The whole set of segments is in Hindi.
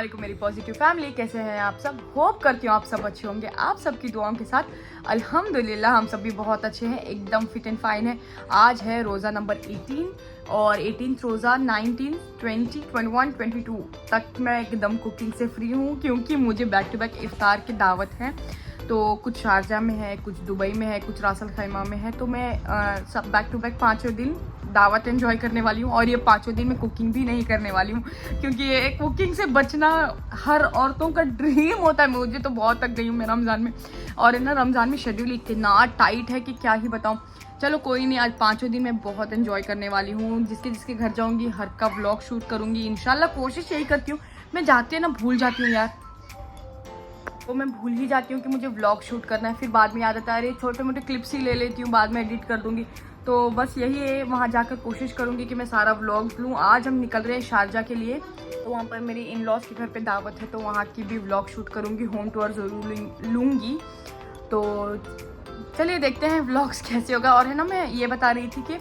वालेकुम मेरी पॉजिटिव फैमिली, कैसे हैं आप सब। होप करती हूँ आप सब अच्छे होंगे। आप सबकी दुआओं के साथ अल्हम्दुलिल्लाह हम सब भी बहुत अच्छे हैं, एकदम फिट एंड फाइन है। आज है रोज़ा नंबर 18 और 18th रोज़ा 19, 20, 21, 22 तक मैं एकदम कुकिंग से फ्री हूँ, क्योंकि मुझे बैक टू बैक इफ्तार की दावत है। तो कुछ शारजा में है, कुछ दुबई में है, कुछ रासल खैमा में है। तो मैं सब बैक टू बैक 5 दिन दावत एंजॉय करने वाली हूँ, और ये 5 दिन मैं कुकिंग भी नहीं करने वाली हूँ, क्योंकि ये कुकिंग से बचना हर औरतों का ड्रीम होता है। मुझे तो बहुत थक गई हूँ मैं रमज़ान में, और है ना रमज़ान में शेड्यूल इतना टाइट है कि क्या ही बताऊँ। चलो कोई नहीं, आज 5 दिन मैं बहुत एंजॉय करने वाली हूँ। जिसके जिसके घर जाऊँगी हर का व्लॉग शूट करूँगी इंशाल्लाह। कोशिश यही करती हूँ, मैं जाती है ना भूल जाती हूँ यार, तो मैं भूल ही जाती हूँ कि मुझे व्लॉग शूट करना है। फिर बाद में याद आता है अरे छोटे मोटे क्लिप्स ही ले लेती हूँ, बाद में एडिट कर दूँगी। तो बस यही है, वहाँ जाकर कोशिश करूँगी कि मैं सारा व्लॉग लूँ। आज हम निकल रहे हैं शारजा के लिए, तो वहाँ पर मेरी इन लॉज के घर पे दावत है, तो वहाँ की भी व्लॉग शूट करूँगी, होम टूर ज़रूर लूँगी। तो चलिए देखते हैं व्लॉग्स कैसे होगा। और है ना, मैं ये बता रही थी कि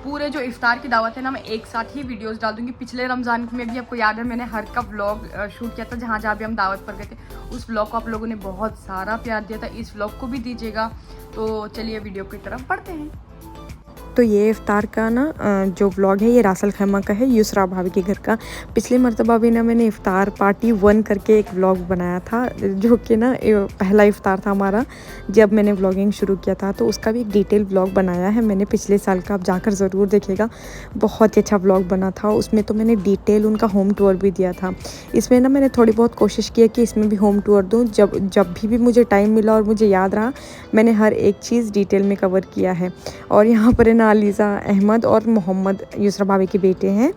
पूरे जो इफ्तार की दावत है ना, मैं एक साथ ही वीडियोस डाल दूँगी। पिछले रमज़ान में भी आपको याद है मैंने हर का व्लॉग शूट किया था, जहाँ जहाँ भी हम दावत पर गए थे। उस व्लॉग को आप लोगों ने बहुत सारा प्यार दिया था, इस व्लॉग को भी दीजिएगा। तो चलिए वीडियो की तरफ बढ़ते हैं। तो ये इफ़्तार का ना जो व्लॉग है ये रासल खैमा का है, युसरा भाभी के घर का। पिछली मरतबा भी ना मैंने इफ़्तार पार्टी 1 करके एक व्लॉग बनाया था, जो कि ना पहला इफ़्तार था हमारा जब मैंने व्लॉगिंग शुरू किया था। तो उसका भी एक डिटेल व्लॉग बनाया है मैंने पिछले साल का, आप जाकर ज़रूर देखिएगा। बहुत ही अच्छा व्लॉग बना था, उसमें तो मैंने डिटेल उनका होम टूर भी दिया था। इसमें ना मैंने थोड़ी बहुत कोशिश की है कि इसमें भी होम टूर दूँ। जब भी मुझे टाइम मिला और मुझे याद रहा, मैंने हर एक चीज़ डिटेल में कवर किया है। और यहाँ पर अलीज़ा अहमद और मोहम्मद युसरा भाभी के बेटे हैं,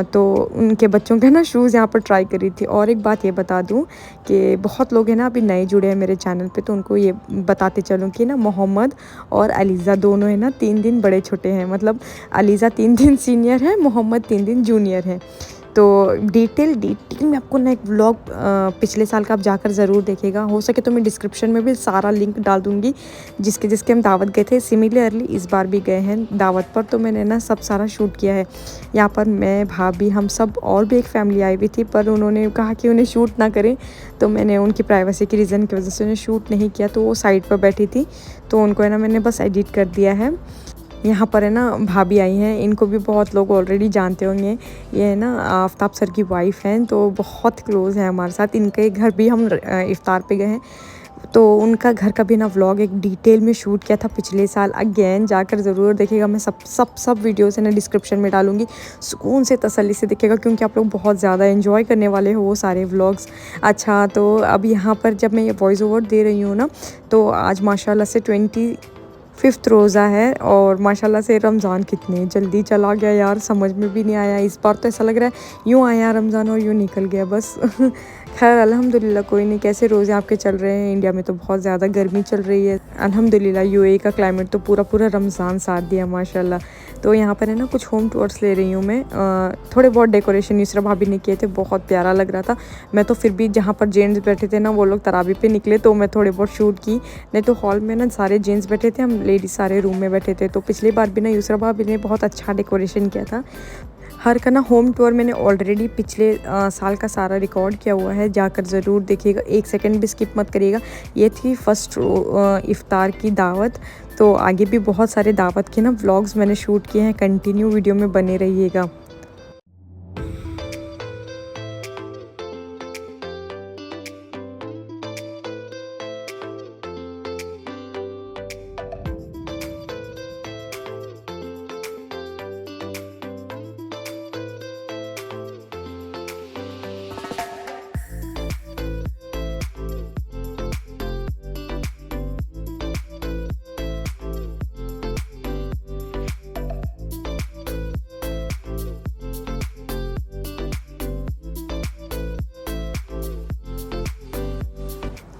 तो उनके बच्चों के ना शूज़ यहाँ पर ट्राई करी थी। और एक बात ये बता दूँ कि बहुत लोग हैं ना अभी नए जुड़े हैं मेरे चैनल पे, तो उनको ये बताते चलूँ कि ना मोहम्मद और अलीज़ा दोनों है ना 3 दिन बड़े छोटे हैं। मतलब अलीज़ा 3 दिन सीनियर है, मोहम्मद 3 दिन जूनियर है। तो डिटेल में आपको ना एक व्लॉग पिछले साल का आप जाकर ज़रूर देखिएगा। हो सके तो मैं डिस्क्रिप्शन में भी सारा लिंक डाल दूँगी, जिसके हम दावत गए थे। सिमिलरली इस बार भी गए हैं दावत पर, तो मैंने ना सब सारा शूट किया है। यहाँ पर मैं, भाभी, हम सब और भी एक फैमिली आई हुई थी, पर उन्होंने कहा कि उन्हें शूट ना करें, तो मैंने उनकी प्राइवेसी की रीज़न की वजह से उन्हें शूट नहीं किया। तो वो साइड पर बैठी थी, तो उनको है ना मैंने बस एडिट कर दिया है। यहाँ पर है ना भाभी आई हैं, इनको भी बहुत लोग ऑलरेडी जानते होंगे। ये है ना आफ्ताब सर की वाइफ हैं, तो बहुत क्लोज़ है हमारे साथ। इनके घर भी हम इफ़्तार पे गए हैं, तो उनका घर का भी ना व्लॉग एक डिटेल में शूट किया था पिछले साल। अगेन जाकर ज़रूर देखिएगा। मैं सब वीडियोस है ना डिस्क्रिप्शन में डालूंगी, सुकून से तसल्ली से देखिएगा, क्योंकि आप लोग बहुत ज़्यादा एंजॉय करने वाले हो वो सारे व्लॉग्स। अच्छा, तो अब यहाँ पर जब मैं ये वॉइस ओवर दे रही हूँ ना, तो आज माशाल्लाह से 25th रोज़ा है, और माशाल्लाह से रमज़ान कितने जल्दी चला गया यार, समझ में भी नहीं आया। इस बार तो ऐसा लग रहा है यूँ आया रमज़ान और यूँ निकल गया बस। खैर अल्हम्दुलिल्लाह, कोई नहीं। कैसे रोज़े आपके चल रहे हैं? इंडिया में तो बहुत ज़्यादा गर्मी चल रही है। अल्हम्दुलिल्लाह यूएई का क्लाइमेट तो पूरा रमज़ान साथ दिया माशाल्लाह। तो यहाँ पर है ना कुछ होम टूर्स ले रही हूँ मैं। थोड़े बहुत डेकोरेशन युसरा भाभी ने किए थे, बहुत प्यारा लग रहा था। मैं तो फिर भी जहाँ पर जेंट्स बैठे थे ना, वो लोग तरावी पे निकले, तो मैं थोड़े बहुत शूट की। नहीं तो हॉल में ना सारे जेंट्स बैठे थे, हम लेडीज़ सारे रूम में बैठे थे। तो पिछली बार भी ना युसरा भाभी ने बहुत अच्छा डेकोरेशन किया था। हर का ना होम टूर मैंने ऑलरेडी पिछले साल का सारा रिकॉर्ड किया हुआ है, जाकर ज़रूर देखिएगा, 1 सेकंड भी स्किप मत करिएगा। ये थी फर्स्ट इफ़्तार की दावत। तो आगे भी बहुत सारे दावत के ना व्लॉग्स मैंने शूट किए हैं, कंटिन्यू वीडियो में बने रहिएगा।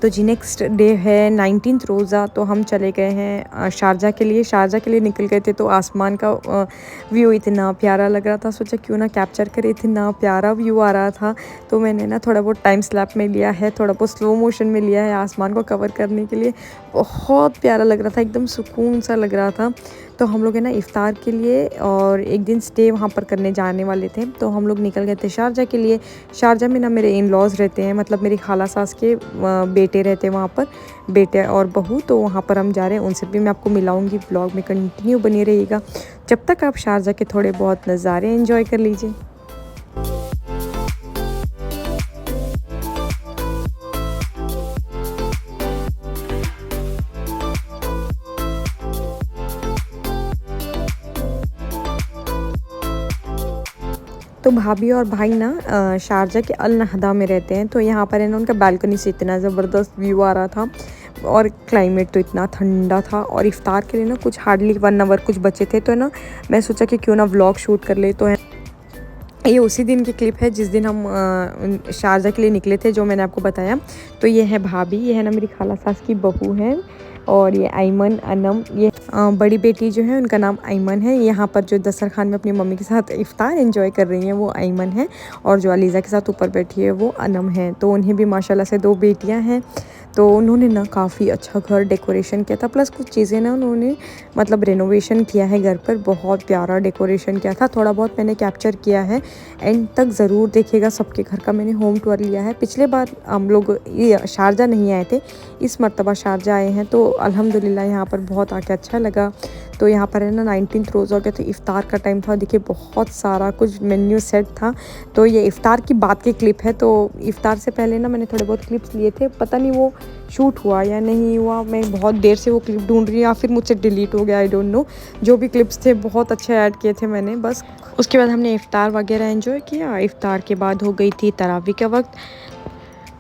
तो जी नेक्स्ट डे है 19th रोज़ा, तो हम चले गए हैं शारजा के लिए निकल गए थे। तो आसमान का व्यू इतना प्यारा लग रहा था, सोचा क्यों ना कैप्चर करे, इतना प्यारा व्यू आ रहा था। तो मैंने ना थोड़ा बहुत टाइम स्लैप में लिया है, थोड़ा बहुत स्लो मोशन में लिया है आसमान को कवर करने के लिए। बहुत प्यारा लग रहा था, एकदम सुकून सा लग रहा था। तो हम लोग है ना इफ़्तार के लिए और एक दिन स्टे वहाँ पर करने जाने वाले थे। तो हम लोग निकल गए थे शारजा के लिए। शारजा में ना मेरे इन लॉज़ रहते हैं, मतलब मेरी खाला सास के बेटे रहते हैं वहाँ पर, बेटे और बहू। तो वहाँ पर हम जा रहे हैं, उनसे भी मैं आपको मिलाऊंगी। ब्लॉग में कंटिन्यू बनी रहिएगा जब तक आप शारजा के थोड़े बहुत नज़ारे एंजॉय कर लीजिए। तो भाभी और भाई ना शारजा के अल नहदा में रहते हैं। तो यहाँ पर है ना उनका बालकनी से इतना ज़बरदस्त व्यू आ रहा था और क्लाइमेट तो इतना ठंडा था। और इफ़्तार के लिए ना कुछ हार्डली 1 आवर कुछ बचे थे। तो ना मैं सोचा कि क्यों ना व्लॉग शूट कर ले। तो है ये उसी दिन की क्लिप है जिस दिन हम शारजा के लिए निकले थे, जो मैंने आपको बताया। तो ये है भाभी, ये है ना मेरी खाला सास की बहू है, और ये आयमन अनम, ये बड़ी बेटी जो है उनका नाम आयमन है। यहाँ पर जो दस्तरखान में अपनी मम्मी के साथ इफ़्तार एंजॉय कर रही हैं वो आयमन है, और जो अलीज़ा के साथ ऊपर बैठी है वो अनम है। तो उन्हें भी माशाल्लाह से 2 बेटियाँ हैं। तो उन्होंने ना काफ़ी अच्छा घर डेकोरेशन किया था, प्लस कुछ चीज़ें ना उन्होंने मतलब रेनोवेशन किया है घर पर, बहुत प्यारा डेकोरेशन किया था। थोड़ा बहुत मैंने कैप्चर किया है, एंड तक ज़रूर देखिएगा। सबके घर का मैंने होम टूर लिया है। पिछले बार हम लोग ये शारजा नहीं आए थे, इस मर्तबा शारजा आए हैं। तो अल्हम्दुलिल्लाह यहाँ पर बहुत आके अच्छा लगा। तो यहाँ पर है ना 19th रोज़ा हो गया, तो इफ़्तार का टाइम था। देखिए बहुत सारा कुछ मेन्यू सेट था। तो ये इफ़्तार की बात की क्लिप है। तो इफ़्तार से पहले ना मैंने थोड़े बहुत क्लिप्स लिए थे, पता नहीं वो शूट हुआ या नहीं हुआ। मैं बहुत देर से वो क्लिप ढूंढ रही हूँ, या फिर मुझसे डिलीट हो गया, आई डोंट नो। जो भी क्लिप्स थे बहुत अच्छे ऐड किए थे मैंने। बस उसके बाद हमने इफ़्तार वगैरह एंजॉय किया। इफ़्तार के बाद हो गई थी तरावी का वक्त।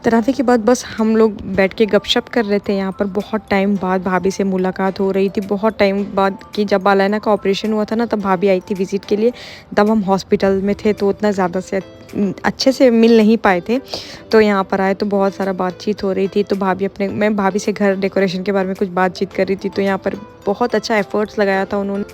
तरावी के बाद बस हम लोग बैठ के गपशप कर रहे थे। यहाँ पर बहुत टाइम बाद भाभी से मुलाकात हो रही थी, बहुत टाइम बाद। कि जब अलाना का ऑपरेशन हुआ था ना, तब भाभी आई थी विज़िट के लिए। तब हम हॉस्पिटल में थे, तो उतना ज़्यादा से अच्छे से मिल नहीं पाए थे। तो यहाँ पर आए तो बहुत सारा बातचीत हो रही थी। तो मैं भाभी से घर डेकोरेशन के बारे में कुछ बातचीत कर रही थी। तो यहाँ पर बहुत अच्छा एफ़र्ट्स लगाया था उन्होंने,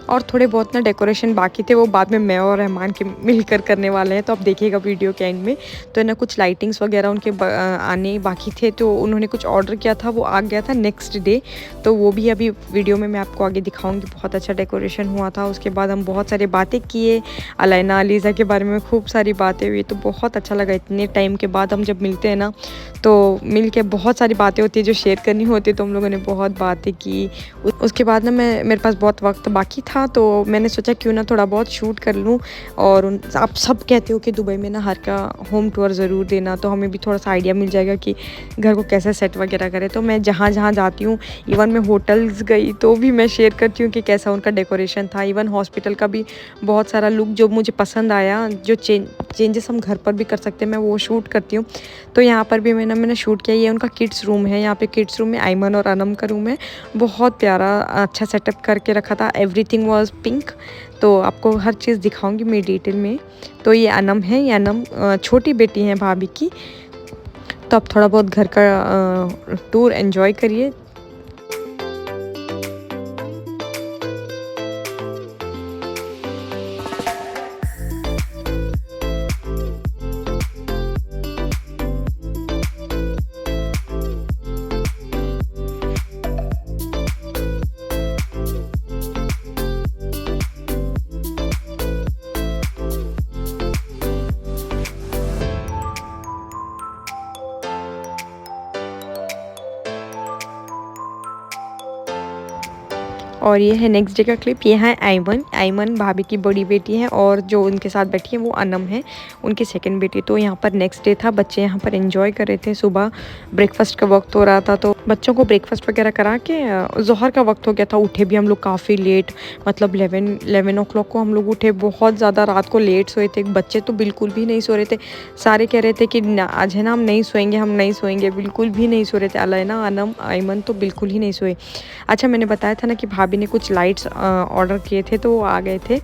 और थोड़े बहुत ना डेकोरेशन बाकी थे, वो बाद में मैं और रहमान के मिलकर करने वाले हैं। तो आप देखिएगा वीडियो के एंड में। तो ना कुछ लाइटिंग्स वगैरह उनके आने बाकी थे। तो उन्होंने कुछ ऑर्डर किया था, वो आ गया था नेक्स्ट डे। तो वो भी अभी वीडियो में मैं आपको आगे दिखाऊंगी। बहुत अच्छा डेकोरेशन हुआ था। उसके बाद हम बहुत सारी बातें किए, अलाइना अलीज़ा के बारे में खूब सारी बातें हुई। तो बहुत अच्छा लगा। इतने टाइम के बाद हम जब मिलते हैं ना, तो मिल के बहुत सारी बातें होती है जो शेयर करनी होती है। तो हम लोगों ने बहुत बातें की। उसके बाद ना मेरे पास बहुत वक्त बाकी था, तो मैंने सोचा क्यों ना थोड़ा बहुत शूट कर लूँ। और आप सब कहते हो कि दुबई में ना हर का होम टूर ज़रूर देना, तो हमें भी थोड़ा सा आइडिया मिल जाएगा कि घर को कैसे सेट वगैरह करें। तो मैं जहाँ जहाँ जाती हूँ, इवन मैं होटल्स गई तो भी मैं शेयर करती हूँ कि कैसा उनका डेकोरेशन था। इवन हॉस्पिटल का भी बहुत सारा लुक जो मुझे पसंद आया, जो चेंजेस हम घर पर भी कर सकते हैं, मैं वो शूट करती हूँ। तो यहाँ पर भी मैंने शूट किया। ये उनका किड्स रूम है। यहाँ पे किड्स रूम में आयमन और अनम का रूम है। बहुत प्यारा अच्छा सेटअप करके रखा था। Everything was pink. तो आपको हर चीज़ दिखाऊंगी मैं डिटेल में। तो ये अनम है, ये अनम छोटी बेटी है भाभी की। तो आप थोड़ा बहुत घर का टूर एंजॉय करिए। और ये है नेक्स्ट डे का क्लिप। ये है आयमन भाभी की बड़ी बेटी है, और जो उनके साथ बैठी है वो अनम है, उनकी सेकंड बेटी। तो यहाँ पर नेक्स्ट डे था, बच्चे यहाँ पर एंजॉय कर रहे थे। सुबह ब्रेकफास्ट का वक्त हो रहा था, तो बच्चों को ब्रेकफास्ट वगैरह करा के ज़ोहर का वक्त हो गया था। उठे भी हम लोग काफ़ी लेट, मतलब 11 o'clock को हम लोग उठे। बहुत ज़्यादा रात को लेट सोए थे। बच्चे तो बिल्कुल भी नहीं सो रहे थे। सारे कह रहे थे कि आज है ना हम नहीं सोएंगे, बिल्कुल भी नहीं सो रहे थे। अलाइना अनम आयमन तो बिल्कुल ही नहीं सोए। अच्छा, मैंने बताया था ना कि भाभी ने कुछ लाइट्स ऑर्डर किए थे, तो वो आ गए थे।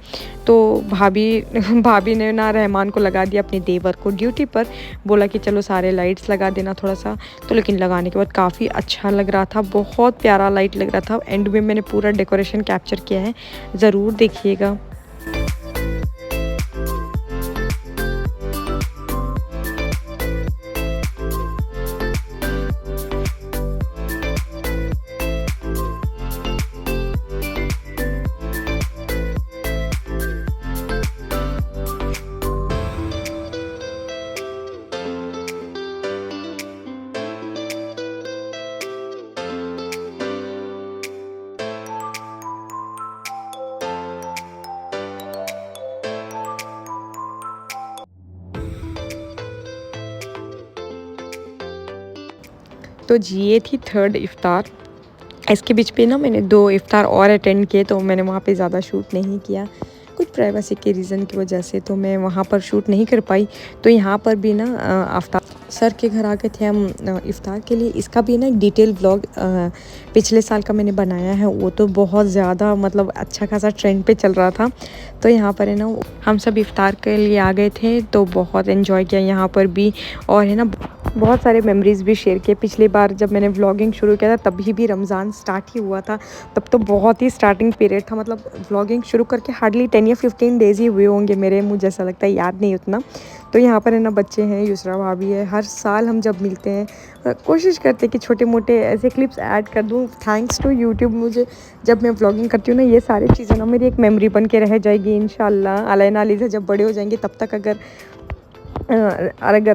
तो भाभी ने ना रहमान को लगा दिया, अपने देवर को ड्यूटी पर बोला कि चलो सारे लाइट्स लगा देना थोड़ा सा। तो लेकिन लगाने के बाद काफ़ी अच्छा लग रहा था, बहुत प्यारा लाइट लग रहा था। एंड में मैंने पूरा डेकोरेशन कैप्चर किया है, ज़रूर देखिएगा। तो जी ये थी थर्ड इफ्तार। इसके बीच पे ना मैंने 2 इफ्तार और अटेंड किए, तो मैंने वहाँ पे ज़्यादा शूट नहीं किया, कुछ प्राइवेसी के रीज़न की वजह से, तो मैं वहाँ पर शूट नहीं कर पाई। तो यहाँ पर भी ना आफ्ताब सर के घर आ गए थे हम इफ्तार के लिए। इसका भी ना एक डिटेल व्लॉग पिछले साल का मैंने बनाया है, वो तो बहुत ज़्यादा मतलब अच्छा खासा ट्रेंड पे चल रहा था। तो यहाँ पर है ना हम सब इफ्तार के लिए आ गए थे, तो बहुत एंजॉय किया यहाँ पर भी, और है ना बहुत सारे मेमोरीज़ भी शेयर किए। पिछली बार जब मैंने व्लॉगिंग शुरू किया था तभी भी रमज़ान स्टार्ट ही हुआ था, तब तो बहुत ही स्टार्टिंग पीरियड था, मतलब व्लॉगिंग शुरू करके हार्डली 10 या 15 डेज़ ही हुए होंगे मेरे, मुझे ऐसा लगता है, याद नहीं उतना। तो यहाँ पर है ना बच्चे हैं, युसरा भाभी है। हर साल हम जब मिलते हैं कोशिश करते हैं कि छोटे मोटे ऐसे क्लिप्स ऐड कर दूँ। थैंक्स टू यूट्यूब, मुझे जब मैं व्लॉगिंग करती हूँ ना ये सारी चीज़ें ना मेरी एक मेमोरी बन के रह जाएगी इंशाल्लाह। अलैना अलीज़ा जब बड़े हो जाएंगे तब तक अगर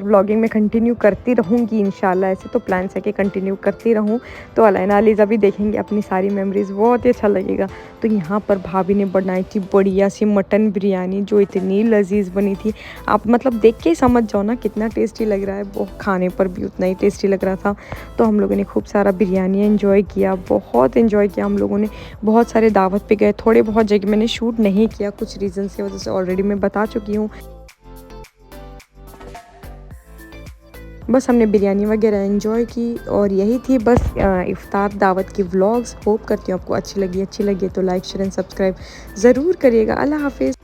व्लॉगिंग में कंटिन्यू करती रहूँगी इंशाल्लाह, ऐसे तो प्लान्स है कि कंटिन्यू करती रहूँ, तो अलैना अलीज़ा भी देखेंगे अपनी सारी मेमोरीज़, बहुत ही अच्छा लगेगा। तो यहाँ पर भाभी ने बनाई थी बढ़िया सी मटन बिरयानी जो इतनी लजीज बनी थी, आप मतलब देख के ही समझ जाओ ना कितना टेस्टी लग रहा है, वो खाने पर भी उतना ही टेस्टी लग रहा था। तो हम लोगों ने खूब सारा बिरयानी एंजॉय किया, बहुत एंजॉय किया हम लोगों ने। बहुत सारे दावत पे गए, थोड़े बहुत जगह मैंने शूट नहीं किया कुछ रीज़न की वजह से, ऑलरेडी मैं बता चुकी हूँ। बस हमने बिरयानी वगैरह एंजॉय की, और यही थी बस इफ्तार दावत की व्लॉग्स। होप करती हूँ आपको अच्छी लगी तो लाइक शेयर एंड सब्सक्राइब ज़रूर करिएगा। अल्लाह हाफिज़।